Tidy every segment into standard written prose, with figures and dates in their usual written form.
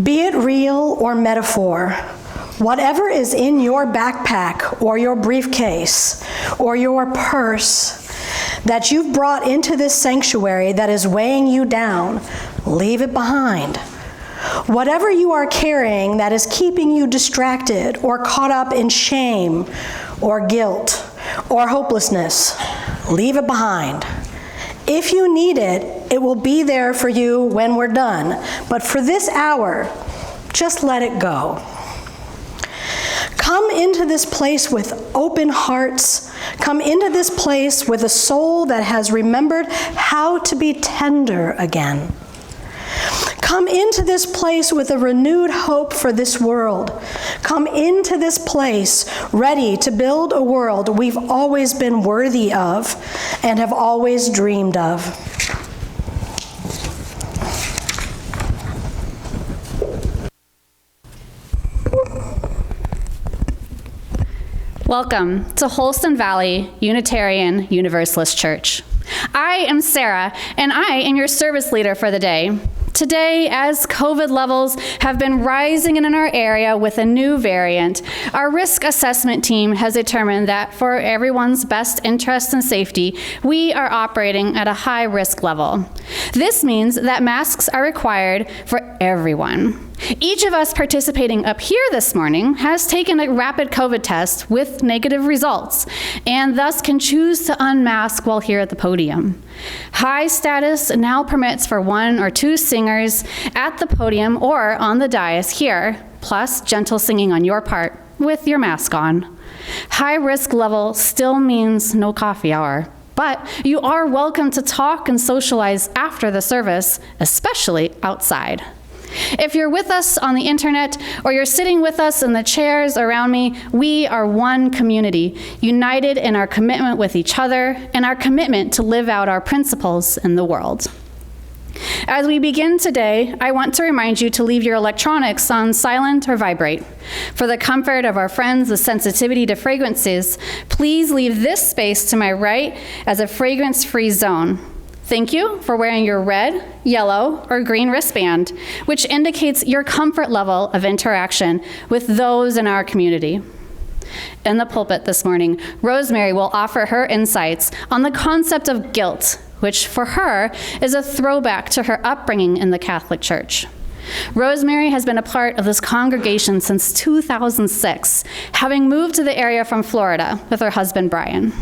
Be it real or metaphor, whatever is in your backpack or your briefcase or your purse that you've brought into this sanctuary that is weighing you down, leave it behind. Whatever you are carrying that is keeping you distracted or caught up in shame or guilt or hopelessness, leave it behind. If you need it, it will be there for you when we're done. But for this hour, just let it go. Come into this place with open hearts. Come into this place with a soul that has remembered how to be tender again. Come into this place with a renewed hope for this world. Come into this place ready to build a world we've always been worthy of and have always dreamed of. Welcome to Holston Valley Unitarian Universalist Church. I am Sarah, and I am your service leader for the day. Today, as COVID levels have been rising in our area with a new variant, our risk assessment team has determined that for everyone's best interest and safety, we are operating at a high risk level. This means that masks are required for everyone. Each of us participating up here this morning has taken a rapid COVID test with negative results and thus can choose to unmask while here at the podium. High status now permits for 1 or 2 singers at the podium or on the dais here, plus gentle singing on your part with your mask on. High risk level still means no coffee hour, but you are welcome to talk and socialize after the service, especially outside. If you're with us on the internet or you're sitting with us in the chairs around me, we are one community, united in our commitment with each other and our commitment to live out our principles in the world. As we begin today, I want to remind you to leave your electronics on silent or vibrate. For the comfort of our friends with sensitivity to fragrances, please leave this space to my right as a fragrance-free zone. Thank you for wearing your red, yellow, or green wristband, which indicates your comfort level of interaction with those in our community. In the pulpit this morning, Rosemary will offer her insights on the concept of guilt, which for her is a throwback to her upbringing in the Catholic Church. Rosemary has been a part of this congregation since 2006, having moved to the area from Florida with her husband, Brian.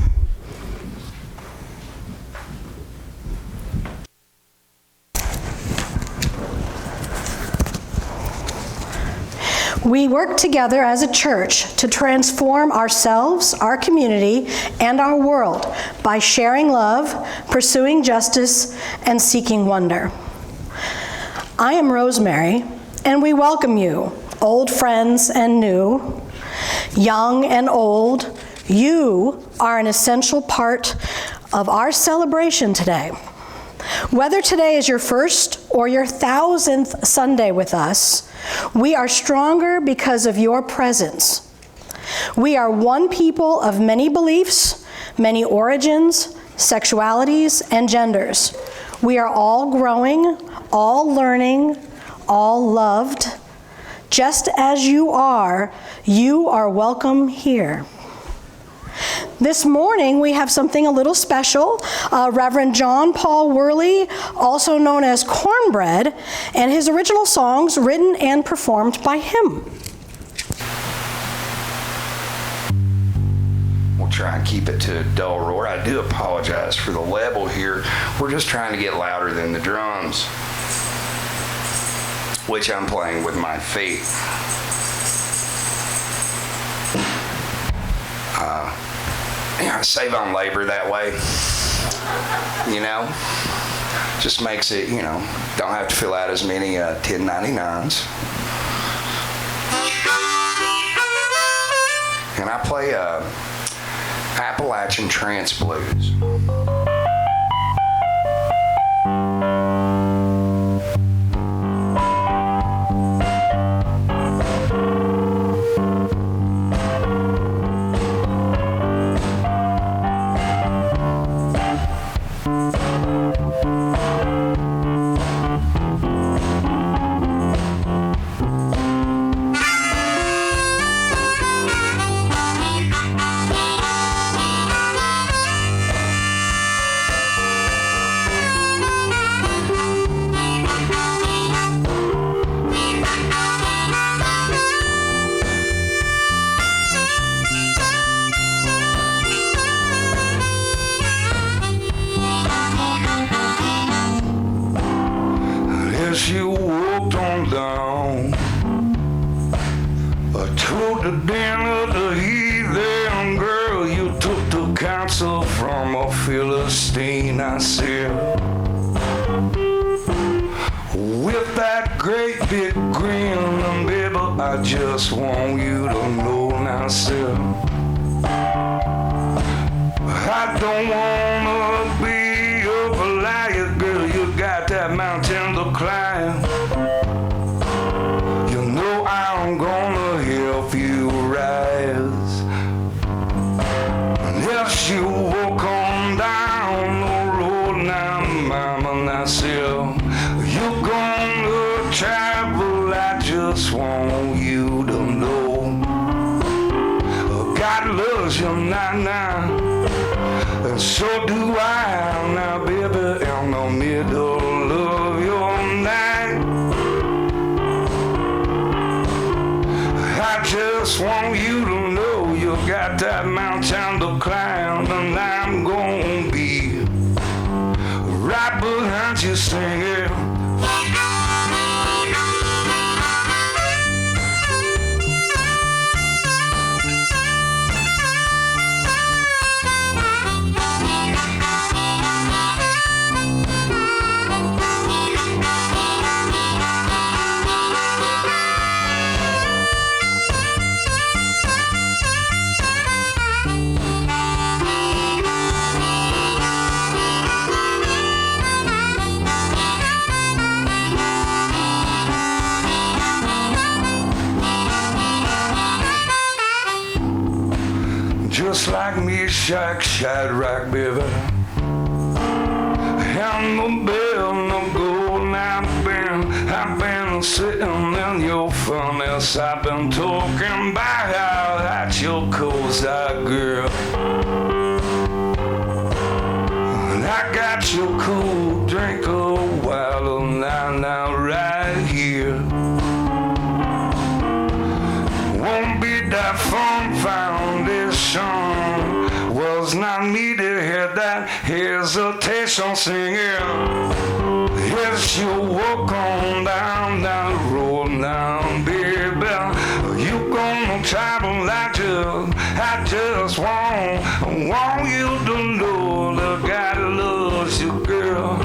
We work together as a church to transform ourselves, our community, and our world by sharing love, pursuing justice, and seeking wonder. I am Rosemary, and we welcome you, old friends and new, young and old. You are an essential part of our celebration today. Whether today is your first or your 1,000th Sunday with us, we are stronger because of your presence. We are one people of many beliefs, many origins, sexualities, and genders. We are all growing, all learning, all loved. Just as you are welcome here. This morning, we have something a little special. Reverend John Paul Worley, also known as Cornbread, and his original songs written and performed by him. We'll try and keep it to a dull roar. I do apologize for the level here. We're just trying to get louder than the drums, which I'm playing with my feet. Save on labor that way, just makes it, don't have to fill out as many 1099s. And I play Appalachian Trance Blues. as you walked on down to the den of the heathen, girl, you took the counsel from a Philistine. I said, with that great big grin, and baby, I just want you to know now, sir, I don't wanna be a liar, girl, you got that mountain to climb. You know I'm gonna help you rise. And as you walk on down the road now, mama, now, sir, you're gonna travel, I just want you to know God loves you now, and so do I now, baby, in the middle of your night. I just want you to know you got that mountain to climb, and I'm gonna be right behind you singing. Just like me, Shadrach, baby, and the bell, no gold, I've been sitting in your furnace. I've been talking about how hot your coals are, girl. And I got your cool drink a while now, right here. Won't be that fun foundation, was not needed here, that hesitation singing. Yes, you walk on down the road now, baby, you gonna travel like I just want you to know that God loves you, girl.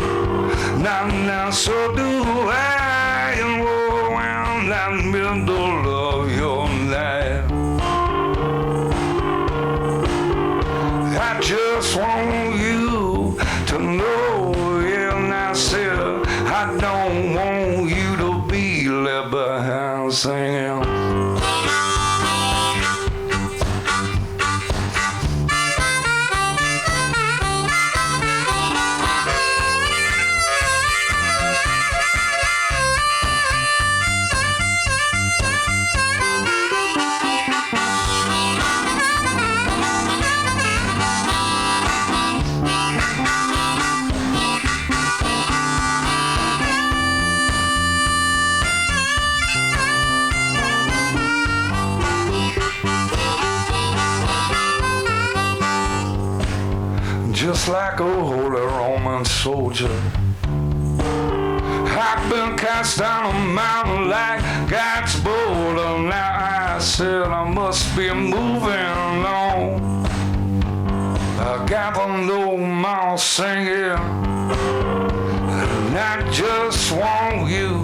Now, so do I, and we're in that middle of your life. I just want you to know, yeah, now, sir, I don't want you to be left behind singing. Just like a holy Roman soldier, I've been cast down a mountain like God's boulder. Now I said I must be moving on. I got no more singing, and I just want you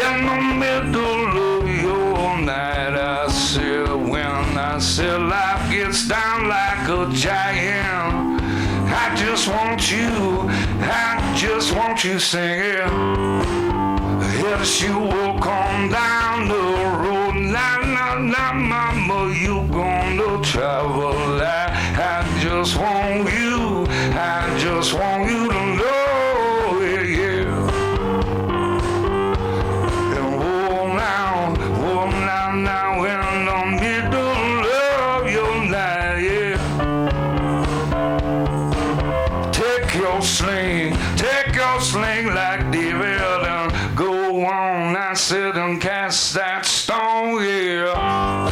in the middle of your night. I said when I said life gets down like a giant, I just want you singing. Yes, you walk on down the road, now, mama, you gonna travel. I just want you to know, yeah. And now, in the middle of your night, yeah. Take your sling like David, and go on, I said, and cast that stone, yeah.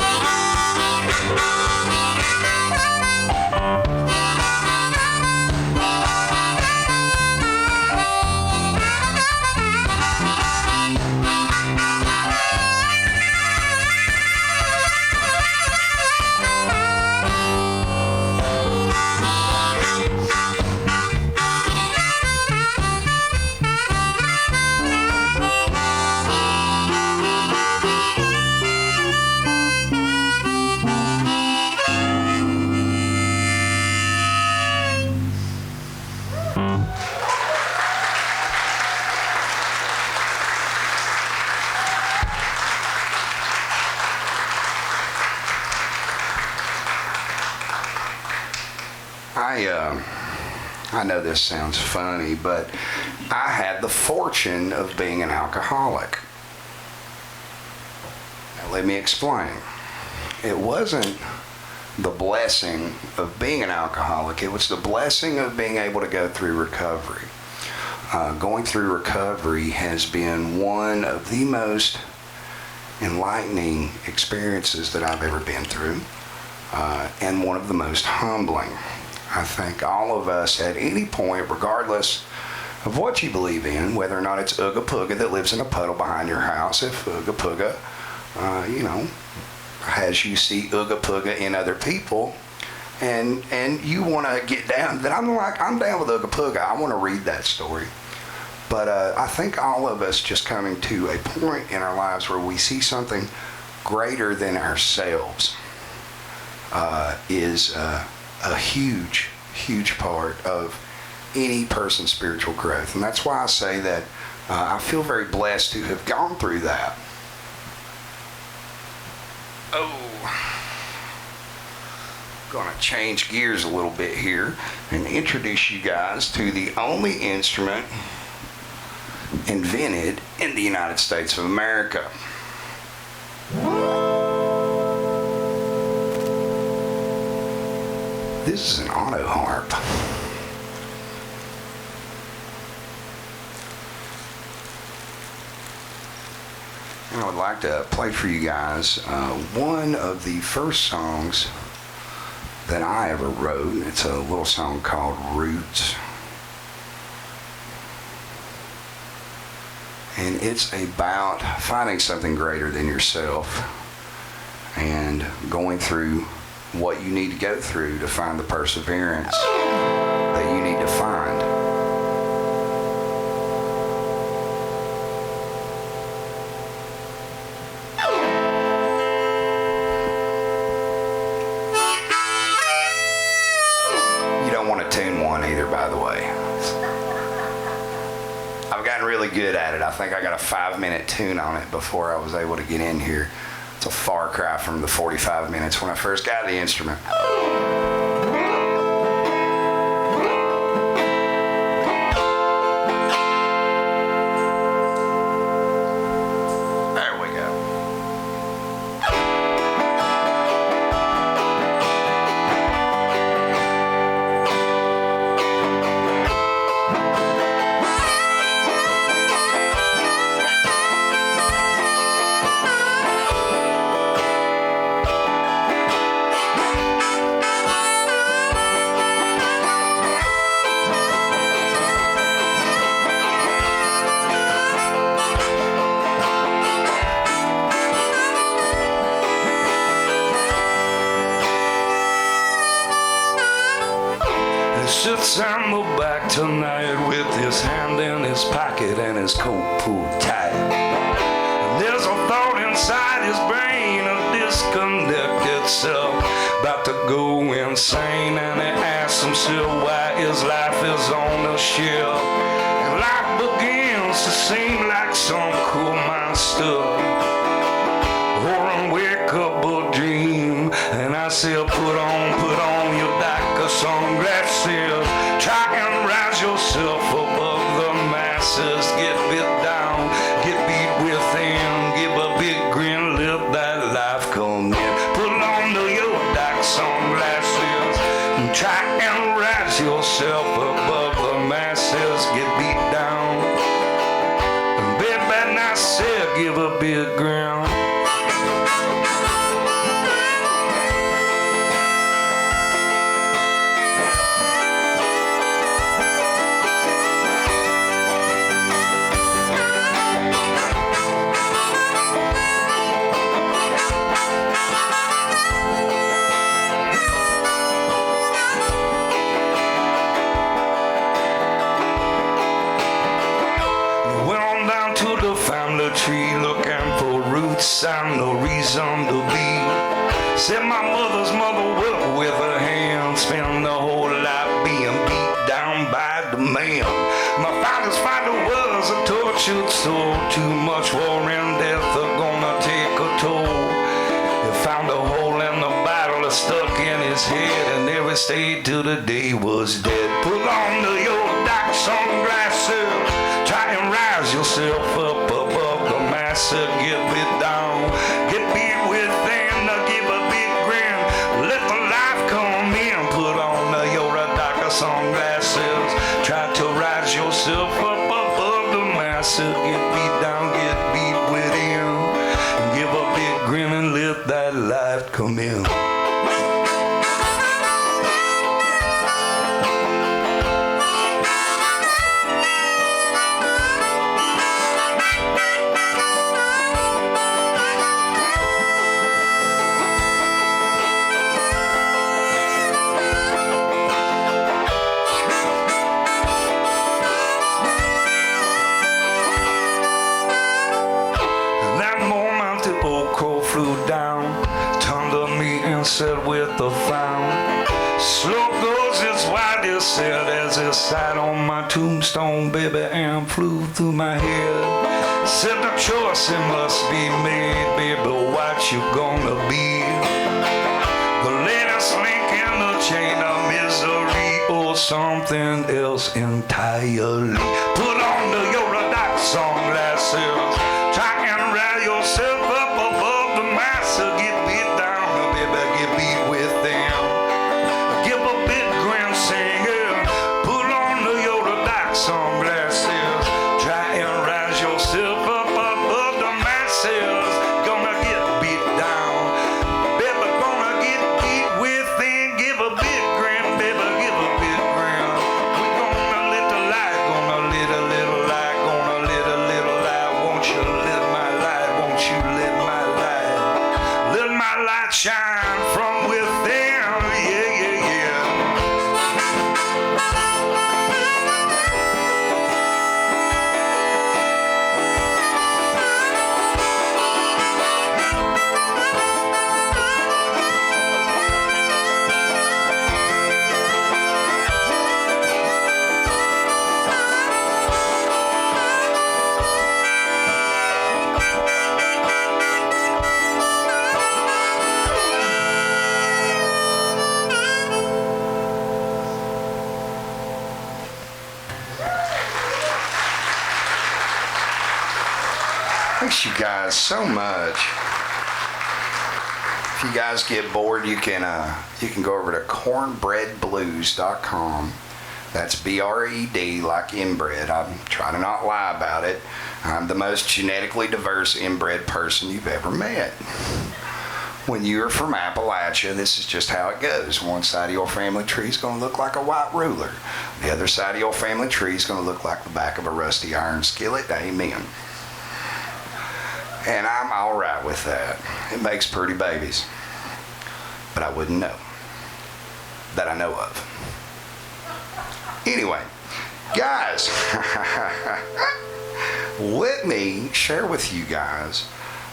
I know this sounds funny, but I had the fortune of being an alcoholic. Now, let me explain. It wasn't the blessing of being an alcoholic. It was the blessing of being able to go through recovery. Going through recovery has been one of the most enlightening experiences that I've ever been through, and one of the most humbling. I think all of us at any point, regardless of what you believe in, whether or not it's Ooga Pooga that lives in a puddle behind your house, if Ooga Pooga, has you see Ooga Pooga in other people, and you want to get down, then I'm down with Ooga Pooga. I want to read that story. But I think all of us just coming to a point in our lives where we see something greater than ourselves is a huge, huge part of any person's spiritual growth. And that's why I say that I feel very blessed to have gone through that. Gonna change gears a little bit here and introduce you guys to the only instrument invented in the United States of America. This is an auto harp. And I would like to play for you guys one of the first songs that I ever wrote. It's a little song called Roots. And it's about finding something greater than yourself and going through what you need to go through to find the perseverance that you need to find. You don't want to tune one either, by the way. I've gotten really good at it. I think I got a 5-minute tune on it before I was able to get in here. It's a far cry from the 45 minutes when I first got the instrument. There we go. Sits on the back tonight with his hand in his pocket and his coat pulled tight. And there's a thought inside his brain, a disconnected self, about to go insane. And he asks himself why his life is on the shelf. And life begins to seem like some cool monster or unwakeable dream. And I say, put on your darker sunglasses. Try and rise yourself above the masses. Get bit down, get beat within. Give a big grin, let that life come in. Put on your dark sunglasses and try and rise yourself above the masses. Get beat down, and baby, I said, give a big grin. Tree looking for roots and no reason to be. Said my mother's mother worked with her hands, spent the whole life being beat down by the man. My father's father was a tortured soul. Too much war and death are gonna take a toll. He found a hole in the bottle that stuck in his head, and every stayed till the day was dead. Put on your dark sunglasses, try and rise yourself up above the mass. Get it down, get beat within, give a big grin, let the life come in. Put on your dark sunglasses, try to rise yourself up above the mass. Get beat down, get beat within, give a big grin and let that life come in. Said with a frown, slow goes its widest said as it sat on my tombstone, baby, and flew through my head. Said the choice it must be made, baby, what you gonna be? The latest link in the chain of misery, or something else entirely. Put on your dark sunglasses, try and rise yourself up above the mass. Get beat down, get beat with them. Give a big grin, singer. Put on your dark sunglasses. Try and rise yourself up above the masses. Gonna get beat down, baby. Gonna get beat with them. Give a big grin, baby. Give a big grin. We gonna let the light, gonna let a little light, gonna let a little light. Won't you let my light? Won't you let my light? Let my light shine from within, yeah, yeah, yeah. Thanks you guys so much. If you guys get bored, you can go over to cornbreadblues.com. That's B-R-E-D, like inbred. I'm trying to not lie about it. I'm the most genetically diverse inbred person you've ever met. When you're from Appalachia, this is just how it goes. One side of your family tree is going to look like a white ruler. The other side of your family tree is going to look like the back of a rusty iron skillet. Amen. And I'm all right with that. It makes pretty babies. But I wouldn't know. That I know of. Anyway, guys, let me share with you guys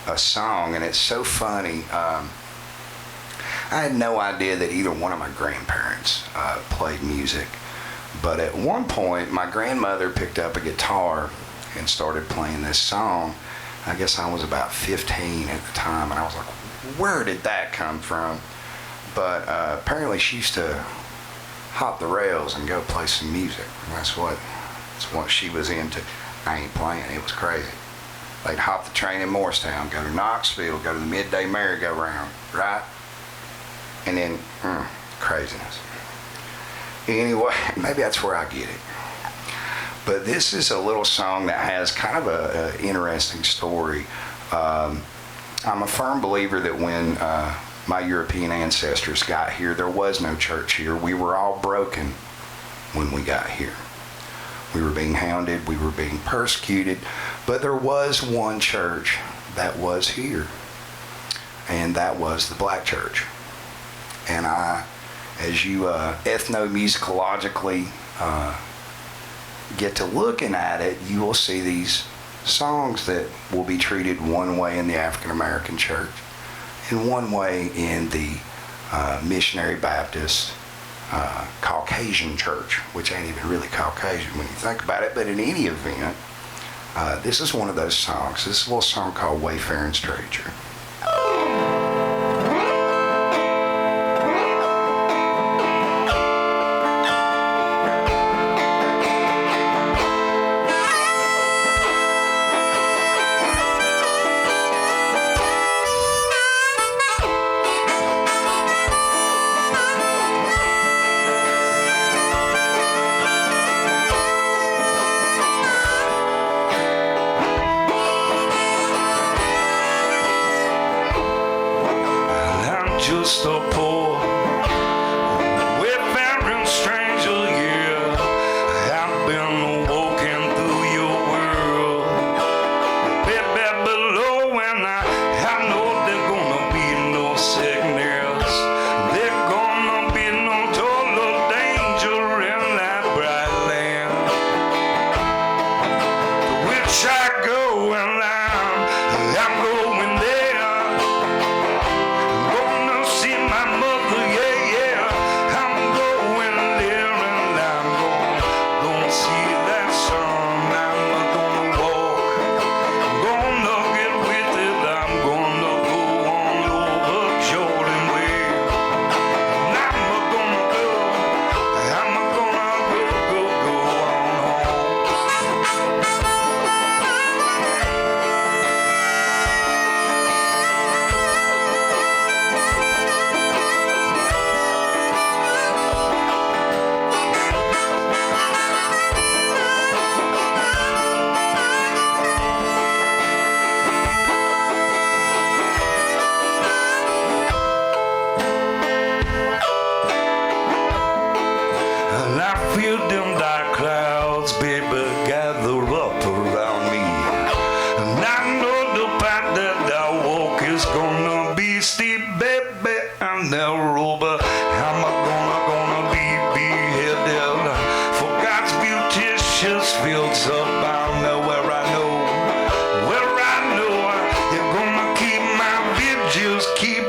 a song, and it's so funny. I had no idea that either one of my grandparents played music. But at one point, my grandmother picked up a guitar and started playing this song. I guess I was about 15 at the time, and I was like, where did that come from? But apparently she used to hop the rails and go play some music. That's what she was into. I ain't playing. It was crazy. They'd hop the train in Morristown, go to Knoxville, go to the midday merry-go-round, right? And then, craziness. Anyway, maybe that's where I get it. But this is a little song that has kind of an interesting story. I'm a firm believer that when my European ancestors got here, there was no church here. We were all broken when we got here. We were being hounded, we were being persecuted, but there was one church that was here, and that was the black church. And as you ethnomusicologically get to looking at it, you will see these songs that will be treated one way in the African American church and one way in the missionary Baptist Caucasian church, which ain't even really Caucasian when you think about it. But in any event, this is one of those songs. This is a little song called Wayfaring Stranger. just a poor wayfaring stranger, yeah. I've been walking through your world, baby, below, and I know there's gonna be no sickness, there's gonna be no total danger in that bright land to which I go, and I'm going there. Gonna see my mother, yeah, yeah. I'm going there, and I'm gonna see that sun. I'm gonna walk, I'm gonna get with it. I'm gonna go on over Jordan Way. And I'm gonna go on home. And I feel them dark clouds, baby, gather up around me. And I know the path that I walk is gonna be steep, baby, and narrow, but I'm gonna be beheaded for God's beauteous fields up down there where I know you're gonna keep my vigils keeping.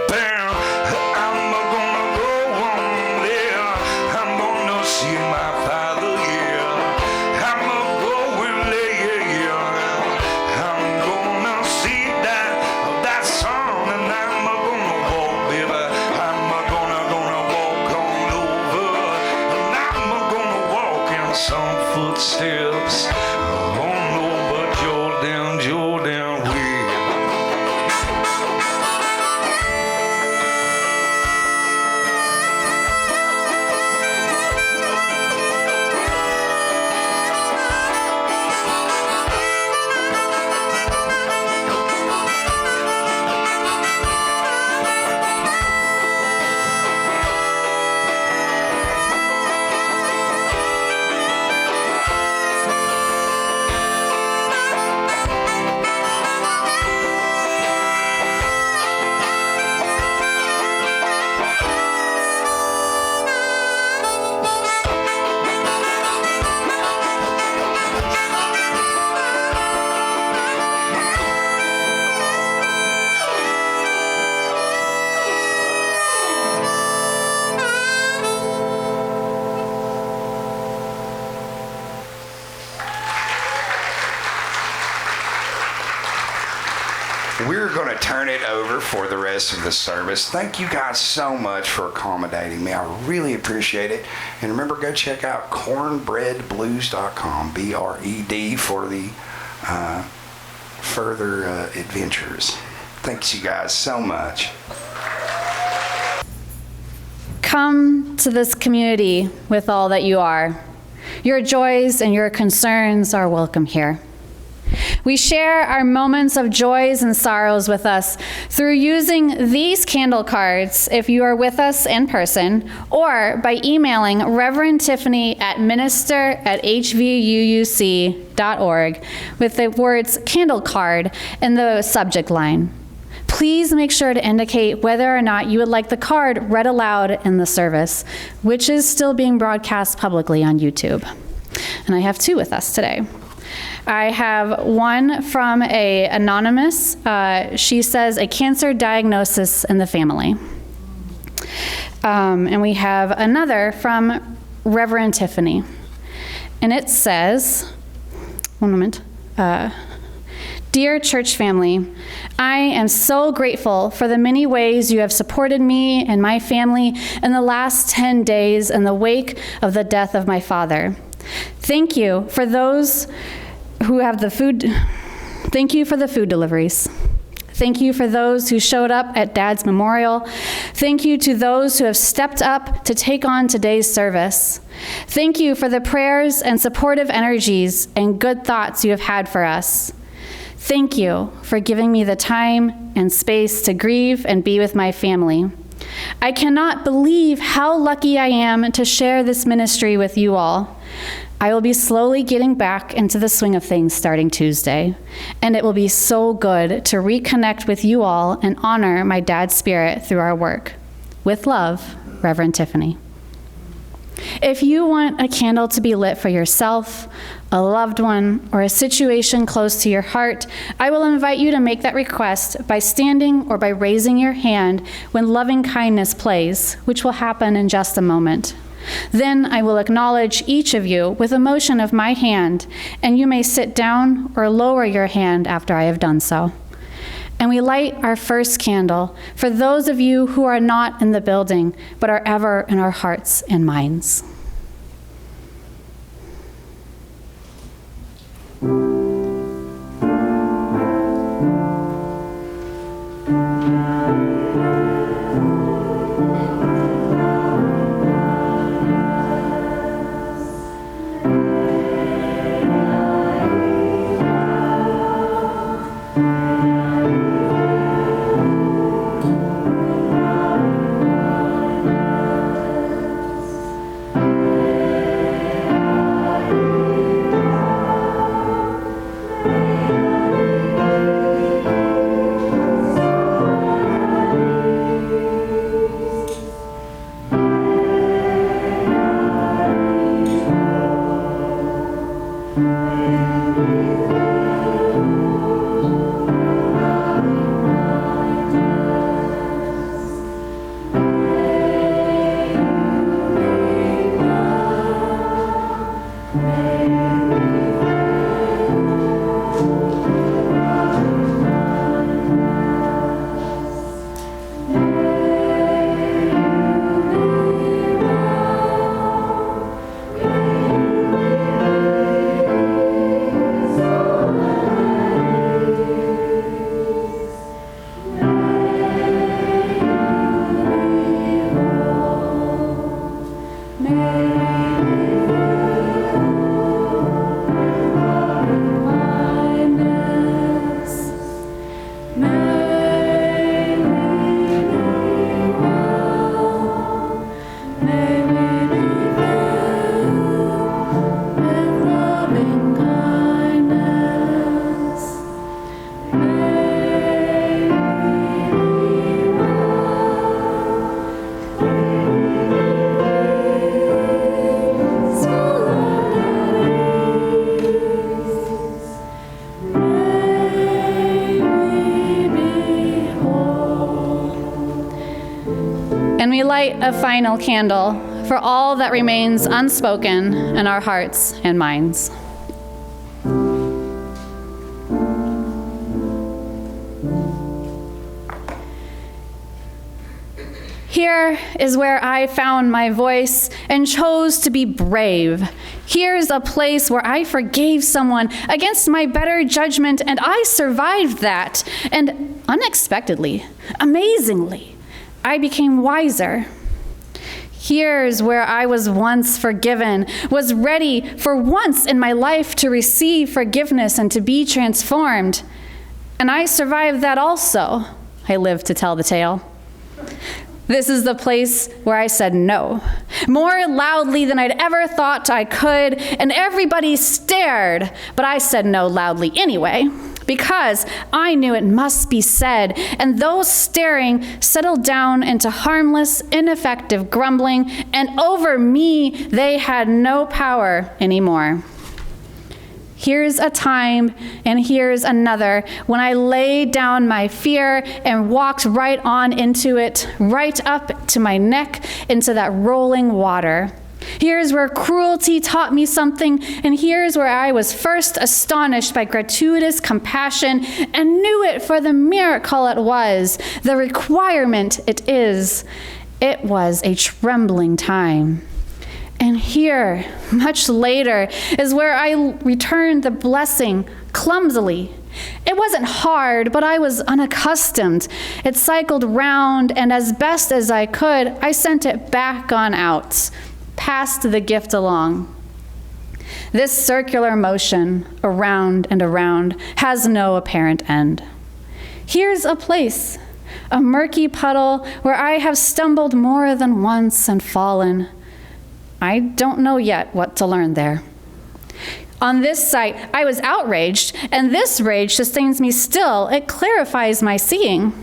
I'm gonna go on there. I'm gonna see my father, yeah. I'm going there, yeah. I'm gonna see that sun, and I'm gonna walk, baby. I'm gonna walk on over, and I'm gonna walk in some footsteps on over Jordan way. We're going to turn it over for the rest of the service. Thank you guys so much for accommodating me. I really appreciate it. And remember, go check out cornbreadblues.com, B-R-E-D, for the further adventures. Thanks, you guys, so much. Come to this community with all that you are. Your joys and your concerns are welcome here. We share our moments of joys and sorrows with us through using these candle cards if you are with us in person, or by emailing Reverend Tiffany at minister@hvuuc.org with the words candle card in the subject line. Please make sure to indicate whether or not you would like the card read aloud in the service, which is still being broadcast publicly on YouTube. And I have two with us today. I have one from a anonymous. She says, a cancer diagnosis in the family. And we have another from Reverend Tiffany. And it says, one moment. Dear church family, I am so grateful for the many ways you have supported me and my family in the last 10 days in the wake of the death of my father. Thank you for those who have the food. Thank you for the food deliveries. Thank you for those who showed up at Dad's memorial. Thank you to those who have stepped up to take on today's service. Thank you for the prayers and supportive energies and good thoughts you have had for us. Thank you for giving me the time and space to grieve and be with my family. I cannot believe how lucky I am to share this ministry with you all. I will be slowly getting back into the swing of things starting Tuesday, and it will be so good to reconnect with you all and honor my dad's spirit through our work. With love, Reverend Tiffany. If you want a candle to be lit for yourself, a loved one, or a situation close to your heart, I will invite you to make that request by standing or by raising your hand when loving kindness plays, which will happen in just a moment. Then I will acknowledge each of you with a motion of my hand, and you may sit down or lower your hand after I have done so. And we light our first candle for those of you who are not in the building, but are ever in our hearts and minds. And we light a final candle for all that remains unspoken in our hearts and minds. Here is where I found my voice and chose to be brave. Here's a place where I forgave someone against my better judgment, and I survived that. And unexpectedly, amazingly, I became wiser. Here's where I was once forgiven, was ready for once in my life to receive forgiveness and to be transformed. And I survived that also. I lived to tell the tale. This is the place where I said no, more loudly than I'd ever thought I could, and everybody stared, but I said no loudly anyway, because I knew it must be said, and those staring settled down into harmless, ineffective grumbling, and over me, they had no power anymore. Here's a time, and here's another, when I laid down my fear and walked right on into it, right up to my neck, into that rolling water. Here's where cruelty taught me something, and here's where I was first astonished by gratuitous compassion and knew it for the miracle it was, the requirement it is. It was a trembling time. And here, much later, is where I returned the blessing clumsily. It wasn't hard, but I was unaccustomed. It cycled round, and as best as I could, I sent it back on out, passed the gift along. This circular motion, around and around, has no apparent end. Here's a place a murky puddle where I have stumbled more than once and fallen. I don't know yet what to learn there. On this sight, I was outraged, and this rage sustains me still. It clarifies my seeing.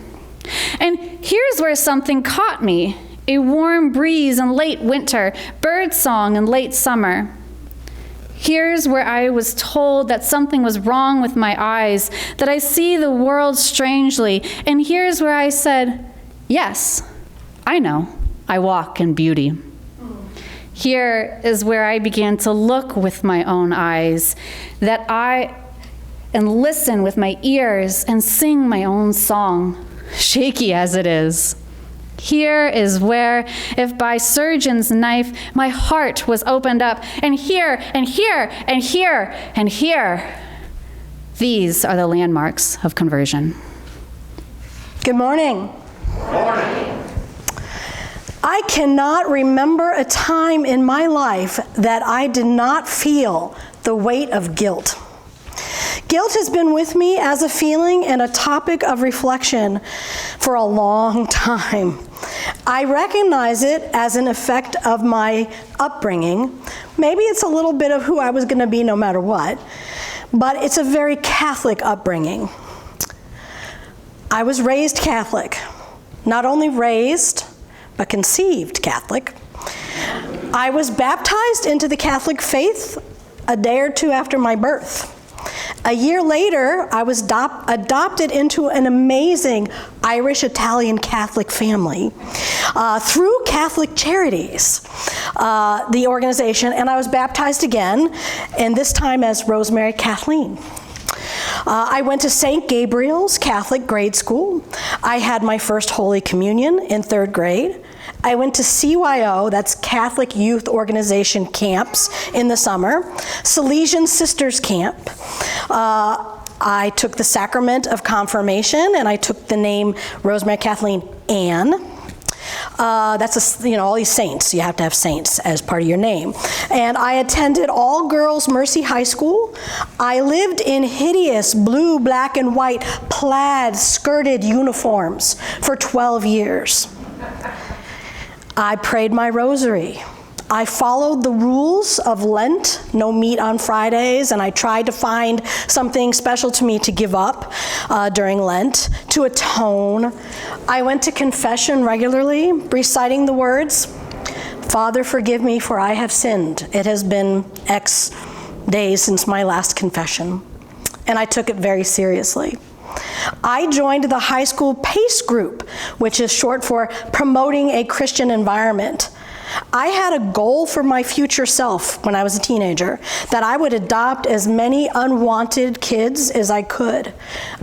And here's where something caught me: a warm breeze in late winter, birdsong in late summer. Here's where I was told that something was wrong with my eyes, that I see the world strangely. And here's where I said, yes, I know, I walk in beauty. Here is where I began to look with my own eyes, and listen with my ears and sing my own song, shaky as it is. Here is where, if by surgeon's knife, my heart was opened up, and here, and here, and here, and here. These are the landmarks of conversion. Good morning. Good morning. I cannot remember a time in my life that I did not feel the weight of guilt. Guilt has been with me as a feeling and a topic of reflection for a long time. I recognize it as an effect of my upbringing. Maybe it's a little bit of who I was going to be no matter what, but it's a very Catholic upbringing. I was raised Catholic. Not only raised, but conceived Catholic. I was baptized into the Catholic faith a day or two after my birth. A year later, I was adopted into an amazing Irish-Italian Catholic family through Catholic Charities, the organization, and I was baptized again, and this time as Rosemary Kathleen. I went to St. Gabriel's Catholic grade school. I had my first Holy Communion in 3rd grade. I went to CYO, that's Catholic Youth Organization camps in the summer, Salesian Sisters Camp. I took the sacrament of confirmation, and I took the name Rosemary Kathleen Ann. That's all these saints. You have to have saints as part of your name. And I attended all-girls Mercy High School. I lived in hideous blue, black, and white plaid skirted uniforms for 12 years. I prayed my rosary. I followed the rules of Lent, no meat on Fridays, and I tried to find something special to me to give up during Lent, to atone. I went to confession regularly, reciting the words, "Father, forgive me, for I have sinned. It has been X days since my last confession." And I took it very seriously. I joined the high school PACE group, which is short for Promoting a Christian Environment. I had a goal for my future self when I was a teenager, that I would adopt as many unwanted kids as I could.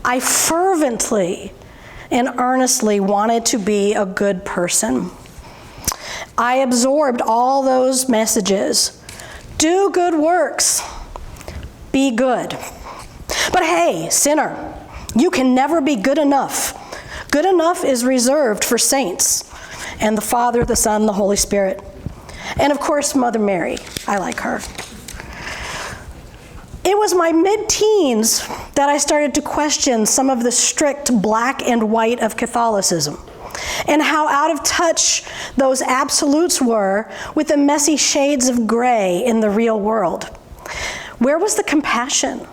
I fervently and earnestly wanted to be a good person. I absorbed all those messages. Do good works. Be good. But hey, sinner, you can never be good enough. Good enough is reserved for saints and the Father, the Son, the Holy Spirit. And of course, Mother Mary. I like her. It was my mid-teens that I started to question some of the strict black and white of Catholicism, and how out of touch those absolutes were with the messy shades of gray in the real world. Where was the compassion?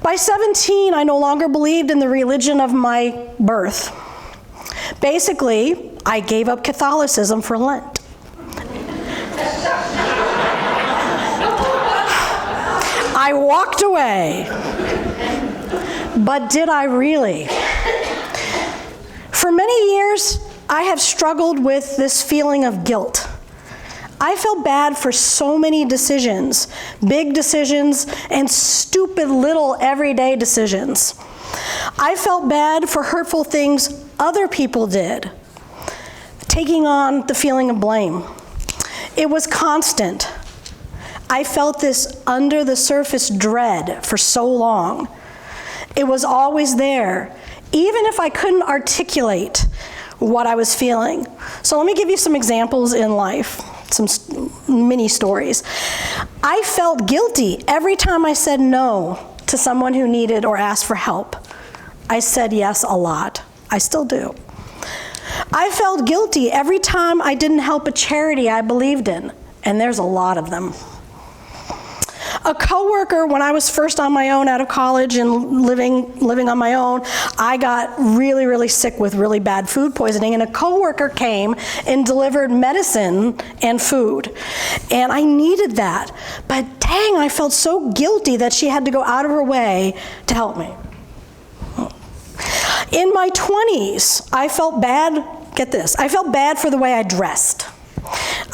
By 17, I no longer believed in the religion of my birth. Basically, I gave up Catholicism for Lent. I walked away. But did I really? For many years, I have struggled with this feeling of guilt. I felt bad for so many decisions, big decisions and stupid little everyday decisions. I felt bad for hurtful things other people did, taking on the feeling of blame. It was constant. I felt this under the surface dread for so long. It was always there, even if I couldn't articulate what I was feeling. So let me give you some examples in life, some mini stories. I felt guilty every time I said no to someone who needed or asked for help. I said yes a lot. I still do. I felt guilty every time I didn't help a charity I believed in, and there's a lot of them. A coworker, when I was first on my own out of college and living on my own, I got really, really sick with really bad food poisoning, and a coworker came and delivered medicine and food, and I needed that. But dang, I felt so guilty that she had to go out of her way to help me. In my 20s, I felt bad, get this, I felt bad for the way I dressed.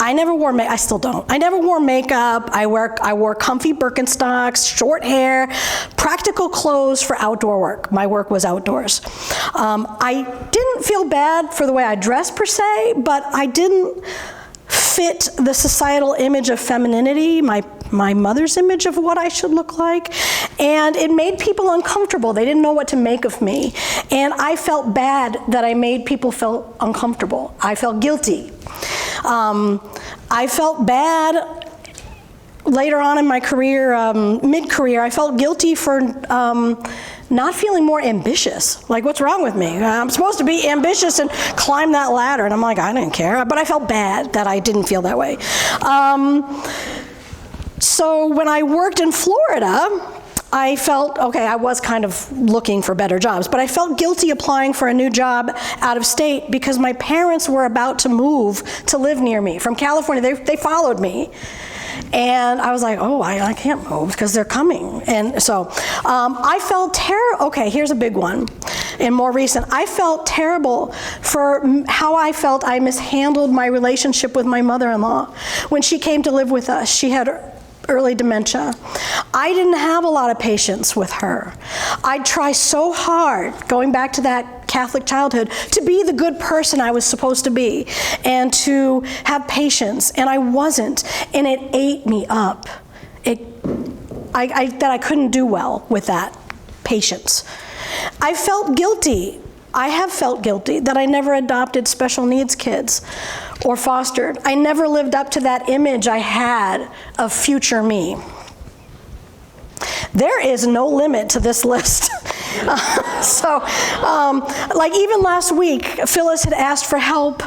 I never wore makeup, I still don't. I never wore makeup. I wore comfy Birkenstocks, short hair, practical clothes for outdoor work. My work was outdoors. I didn't feel bad for the way I dressed per se, but I didn't fit the societal image of femininity, my mother's image of what I should look like, and it made people uncomfortable. They didn't know what to make of me, and I felt bad that I made people feel uncomfortable. I felt guilty. I felt bad later on in my career, mid-career. I felt guilty for not feeling more ambitious. Like, what's wrong with me? I'm supposed to be ambitious and climb that ladder, and I'm like, I didn't care, but I felt bad that I didn't feel that way. So when I worked in Florida, I felt, okay, I was kind of looking for better jobs, but I felt guilty applying for a new job out of state because my parents were about to move to live near me from California. They followed me. And I was like, oh, I can't move because they're coming. And so I felt terrible. Okay, here's a big one and more recent. I felt terrible for how I felt I mishandled my relationship with my mother-in-law. When she came to live with us, she had early dementia. I didn't have a lot of patience with her. I'd try so hard, going back to that Catholic childhood, to be the good person I was supposed to be and to have patience, and I wasn't, and it ate me up. That I couldn't do well with that patience. I felt guilty. I have felt guilty that I never adopted special needs kids or fostered. I never lived up to that image I had of future me. There is no limit to this list. Like even last week, Phyllis had asked for help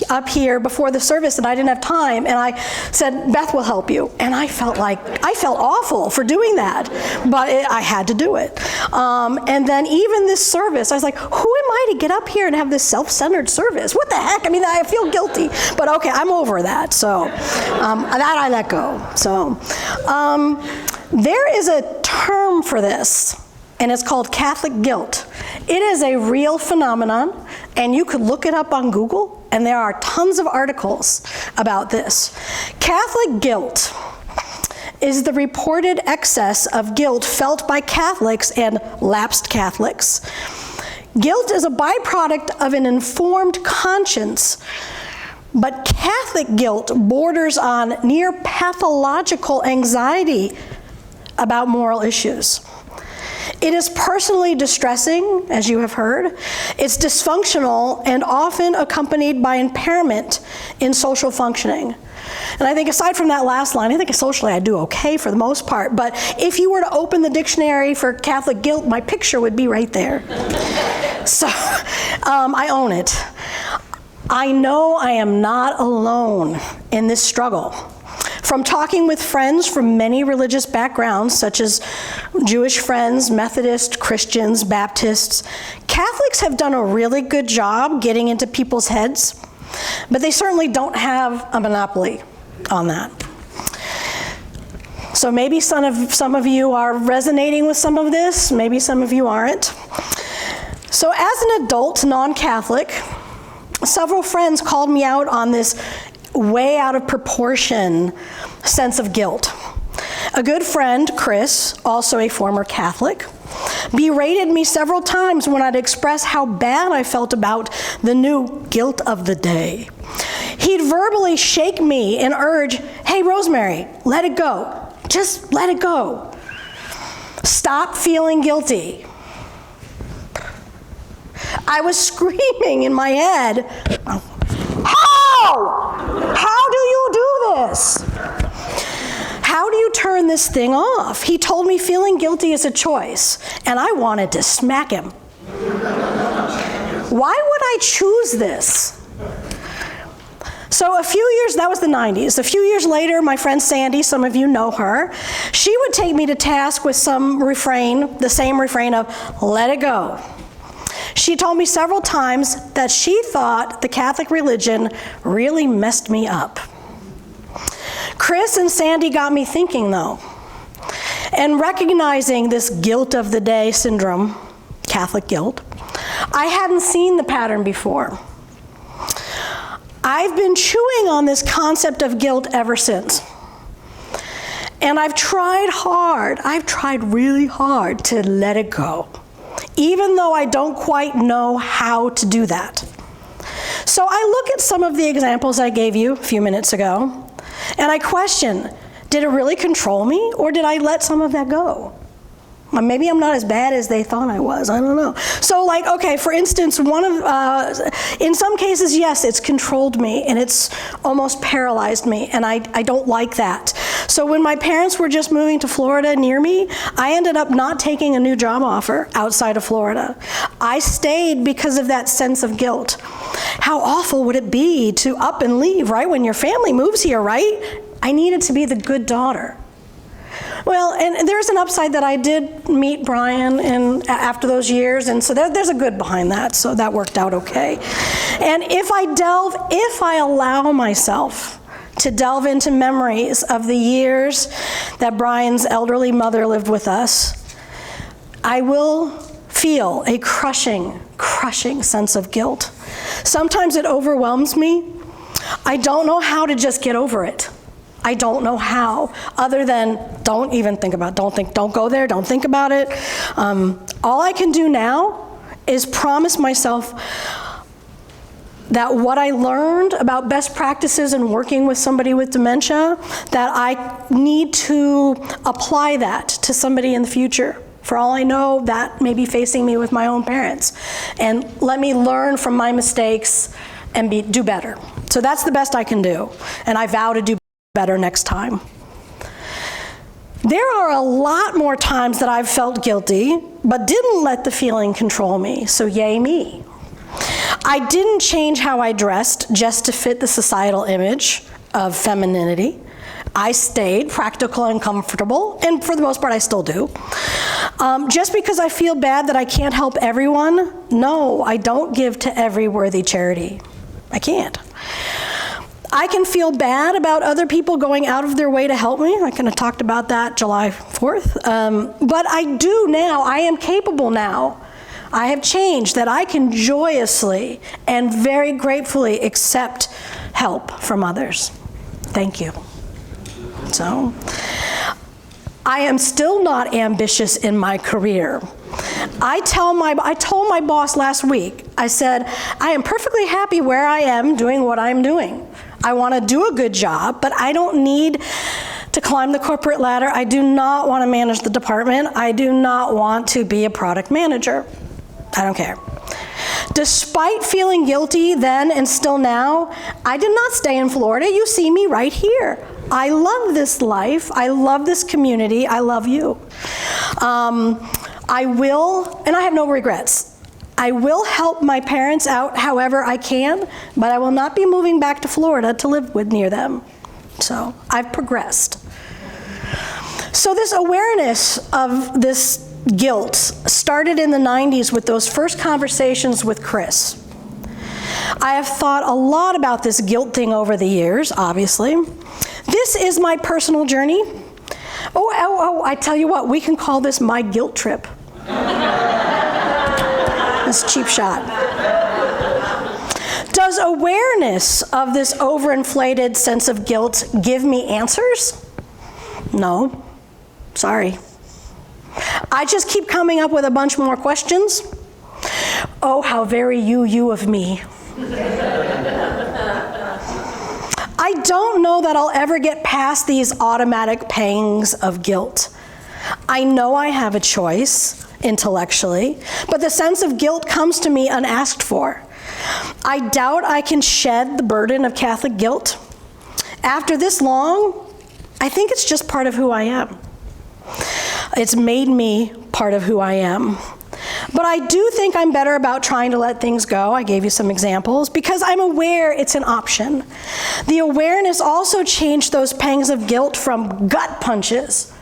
up here before the service and I didn't have time, and I said, Beth will help you. And I felt awful for doing that, but I had to do it. And then even this service, I was like, who am I to get up here and have this self-centered service? What the heck? I mean, I feel guilty, but okay, I'm over that. So that I let go. So there is a term for this, and it's called Catholic guilt. It is a real phenomenon, and you could look it up on Google, and there are tons of articles about this. Catholic guilt is the reported excess of guilt felt by Catholics and lapsed Catholics. Guilt is a byproduct of an informed conscience, but Catholic guilt borders on near pathological anxiety about moral issues. It is personally distressing, as you have heard. It's dysfunctional and often accompanied by impairment in social functioning. And I think aside from that last line, I think socially I do okay for the most part, but if you were to open the dictionary for Catholic guilt, my picture would be right there. So I own it. I know I am not alone in this struggle. From talking with friends from many religious backgrounds, such as Jewish friends, Methodist, Christians, Baptists, Catholics have done a really good job getting into people's heads, but they certainly don't have a monopoly on that. So maybe some of you are resonating with some of this, maybe some of you aren't. So as an adult non-Catholic, several friends called me out on this way out of proportion sense of guilt. A good friend, Chris, also a former Catholic, berated me several times when I'd express how bad I felt about the new guilt of the day. He'd verbally shake me and urge, hey, Rosemary, let it go. Just let it go. Stop feeling guilty. I was screaming in my head, how do you do this? How do you turn this thing off? He told me feeling guilty is a choice, and I wanted to smack him. Why would I choose this? So a few years, that was the 90s. A few years later, my friend Sandy, some of you know her, she would take me to task with some refrain, the same refrain of, let it go. She told me several times that she thought the Catholic religion really messed me up. Chris and Sandy got me thinking, though, and recognizing this guilt of the day syndrome, Catholic guilt. I hadn't seen the pattern before. I've been chewing on this concept of guilt ever since. And I've tried really hard to let it go, even though I don't quite know how to do that. So I look at some of the examples I gave you a few minutes ago, and I question, did it really control me, or did I let some of that go? Maybe I'm not as bad as they thought I was. I don't know. So, like, okay, for instance, in some cases, yes, it's controlled me and it's almost paralyzed me, and I don't like that. So when my parents were just moving to Florida near me, I ended up not taking a new job offer outside of Florida. I stayed because of that sense of guilt. How awful would it be to up and leave right when your family moves here, right? I needed to be the good daughter. Well, and there's an upside that I did meet Brian after those years, and so there's a good behind that, so that worked out okay. And if I allow myself to delve into memories of the years that Brian's elderly mother lived with us, I will feel a crushing sense of guilt. Sometimes it overwhelms me. I don't know how to just get over it. I don't know how, other than don't even think about it. Don't go there, don't think about it. All I can do now is promise myself that what I learned about best practices in working with somebody with dementia, that I need to apply that to somebody in the future. For all I know, that may be facing me with my own parents. And let me learn from my mistakes and do better. So that's the best I can do. And I vow to do better next time. There are a lot more times that I've felt guilty, but didn't let the feeling control me, so yay me. I didn't change how I dressed just to fit the societal image of femininity. I stayed practical and comfortable, and for the most part I still do. Just because I feel bad that I can't help everyone, no, I don't give to every worthy charity. I can't. I can feel bad about other people going out of their way to help me. I kind of talked about that July 4th. But I do now. I am capable now. I have changed that I can joyously and very gratefully accept help from others. Thank you. So, I am still not ambitious in my career. I told my boss last week, I said, I am perfectly happy where I am doing what I'm doing. I want to do a good job, but I don't need to climb the corporate ladder. I do not want to manage the department. I do not want to be a product manager. I don't care. Despite feeling guilty then and still now, I did not stay in Florida. You see me right here. I love this life. I love this community. I love you. I will, and I have no regrets. I will help my parents out however I can, but I will not be moving back to Florida to live near them. So I've progressed. So this awareness of this guilt started in the 90s with those first conversations with Chris. I have thought a lot about this guilt thing over the years, obviously. This is my personal journey. I tell you what, we can call this my guilt trip. This cheap shot. Does awareness of this overinflated sense of guilt give me answers? No. Sorry. I just keep coming up with a bunch more questions. Oh, how very you of me. I don't know that I'll ever get past these automatic pangs of guilt. I know I have a choice intellectually, but the sense of guilt comes to me unasked for. I doubt I can shed the burden of Catholic guilt. After this long, I think it's just part of who I am. It's made me part of who I am. But I do think I'm better about trying to let things go. I gave you some examples because I'm aware it's an option. The awareness also changed those pangs of guilt from gut punches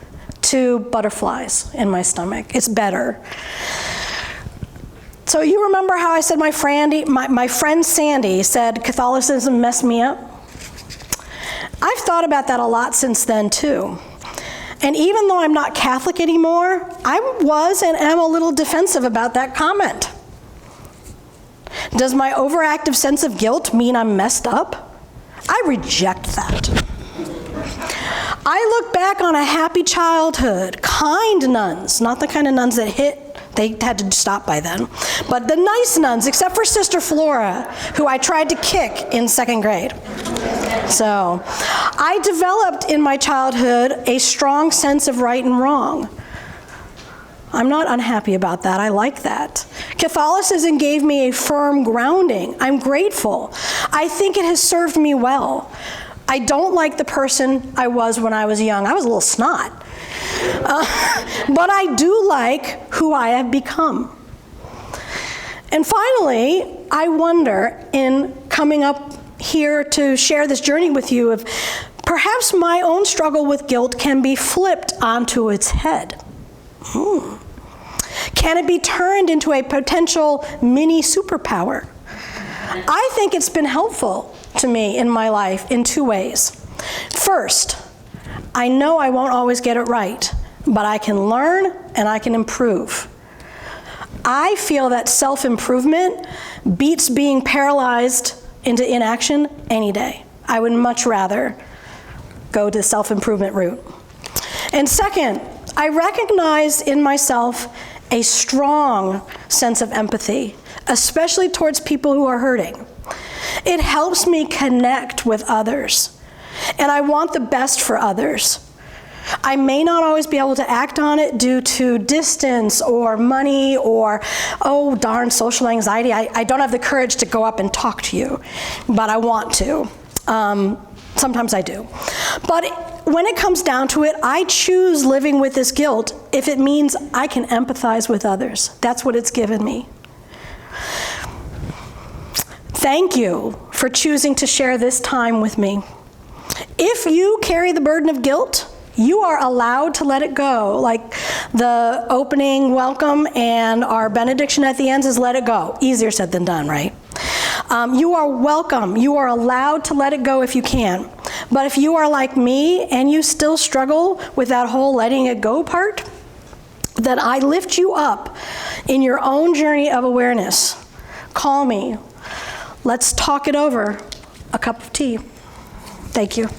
to butterflies in my stomach. It's better. So you remember how I said my friend Sandy said Catholicism messed me up? I've thought about that a lot since then too. And even though I'm not Catholic anymore, I was and am a little defensive about that comment. Does my overactive sense of guilt mean I'm messed up? I reject that. I look back on a happy childhood, kind nuns, not the kind of nuns that hit. They had to stop by then. But the nice nuns, except for Sister Flora, who I tried to kick in 2nd grade. So I developed in my childhood a strong sense of right and wrong. I'm not unhappy about that. I like that. Catholicism gave me a firm grounding. I'm grateful. I think it has served me well. I don't like the person I was when I was young. I was a little snot. But I do like who I have become. And finally, I wonder, in coming up here to share this journey with you, if perhaps my own struggle with guilt can be flipped onto its head. Can it be turned into a potential mini superpower? I think it's been helpful to me in my life in 2 ways. First, I know I won't always get it right, but I can learn and I can improve. I feel that self-improvement beats being paralyzed into inaction any day. I would much rather go to the self-improvement route. And second, I recognize in myself a strong sense of empathy, especially towards people who are hurting. It helps me connect with others, and I want the best for others. I may not always be able to act on it due to distance or money or, oh darn, social anxiety. I don't have the courage to go up and talk to you, but I want to. Sometimes I do. But when it comes down to it, I choose living with this guilt if it means I can empathize with others. That's what it's given me. Thank you for choosing to share this time with me. If you carry the burden of guilt, you are allowed to let it go. Like the opening welcome and our benediction at the end is let it go. Easier said than done, right? You are welcome. You are allowed to let it go if you can. But if you are like me and you still struggle with that whole letting it go part, then I lift you up in your own journey of awareness. Call me. Let's talk it over. A cup of tea. Thank you.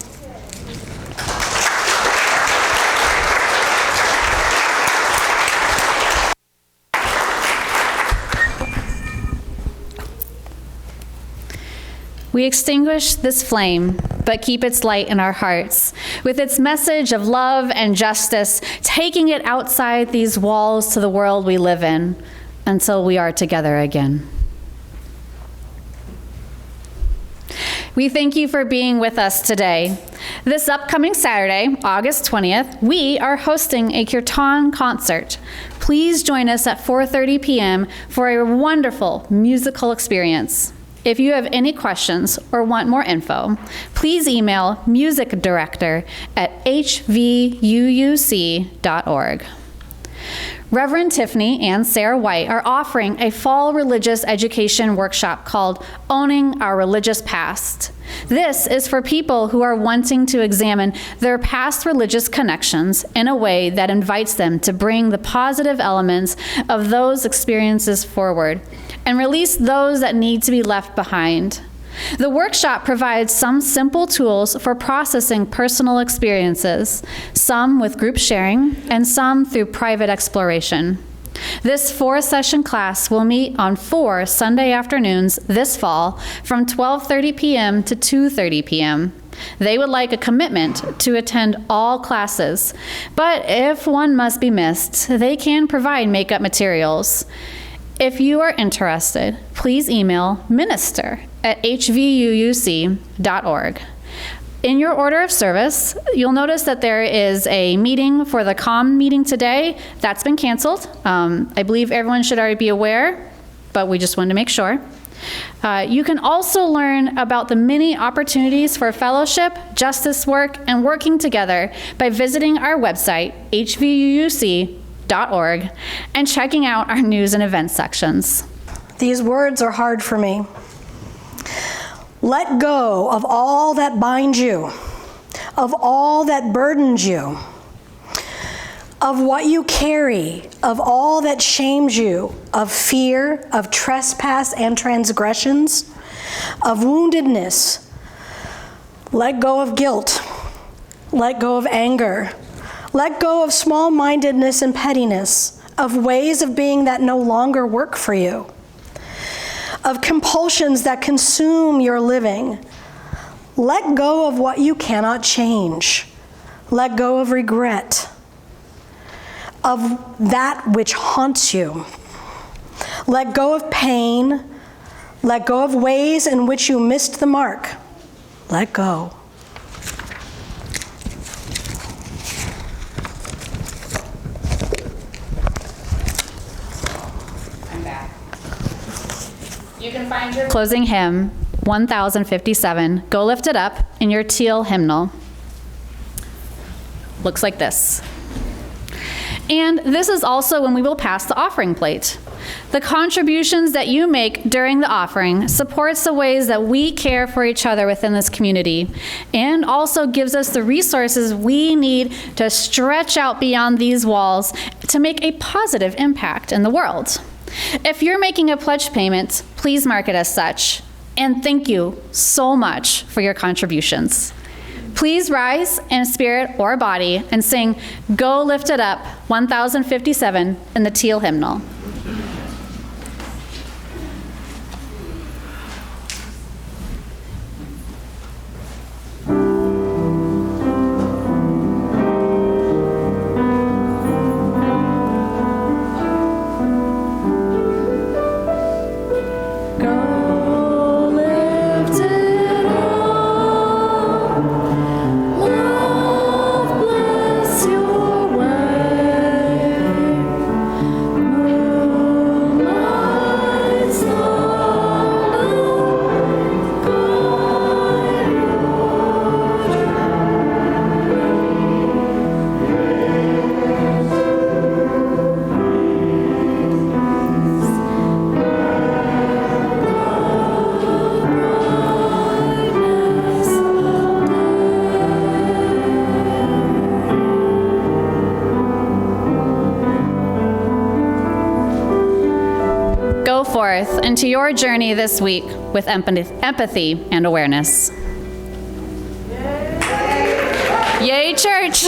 We extinguish this flame, but keep its light in our hearts, with its message of love and justice, taking it outside these walls to the world we live in, until we are together again. We thank you for being with us today. This upcoming Saturday, August 20th, we are hosting a kirtan concert. Please join us at 4:30 p.m. for a wonderful musical experience. If you have any questions or want more info, please email musicdirector@hvuuc.org. Reverend Tiffany and Sarah White are offering a fall religious education workshop called Owning Our Religious Past. This is for people who are wanting to examine their past religious connections in a way that invites them to bring the positive elements of those experiences forward and release those that need to be left behind. The workshop provides some simple tools for processing personal experiences, some with group sharing, and some through private exploration. This 4-session class will meet on 4 Sunday afternoons this fall from 12:30 p.m. to 2:30 p.m. They would like a commitment to attend all classes, but if one must be missed, they can provide makeup materials. If you are interested, please email minister@hvuuc.org. In your order of service, you'll notice that there is a meeting for the COM meeting today. That's been canceled. I believe everyone should already be aware, but we just wanted to make sure. You can also learn about the many opportunities for fellowship, justice work, and working together by visiting our website, hvuuc.org, and checking out our news and events sections. These words are hard for me. Let go of all that binds you, of all that burdens you, of what you carry, of all that shames you, of fear, of trespass and transgressions, of woundedness. Let go of guilt. Let go of anger. Let go of small-mindedness and pettiness, of ways of being that no longer work for you, of compulsions that consume your living. Let go of what you cannot change. Let go of regret, of that which haunts you. Let go of pain. Let go of ways in which you missed the mark. Let go. I'm back. You can find your closing hymn, 1057, Go Lift It Up, in your teal hymnal. Looks like this. And this is also when we will pass the offering plate. The contributions that you make during the offering supports the ways that we care for each other within this community, and also gives us the resources we need to stretch out beyond these walls to make a positive impact in the world. If you're making a pledge payment, please mark it as such. And thank you so much for your contributions. Please rise in spirit or body and sing Go Lift It Up, 1057 in the teal hymnal. Forth into your journey this week with empathy and awareness. Yay, church!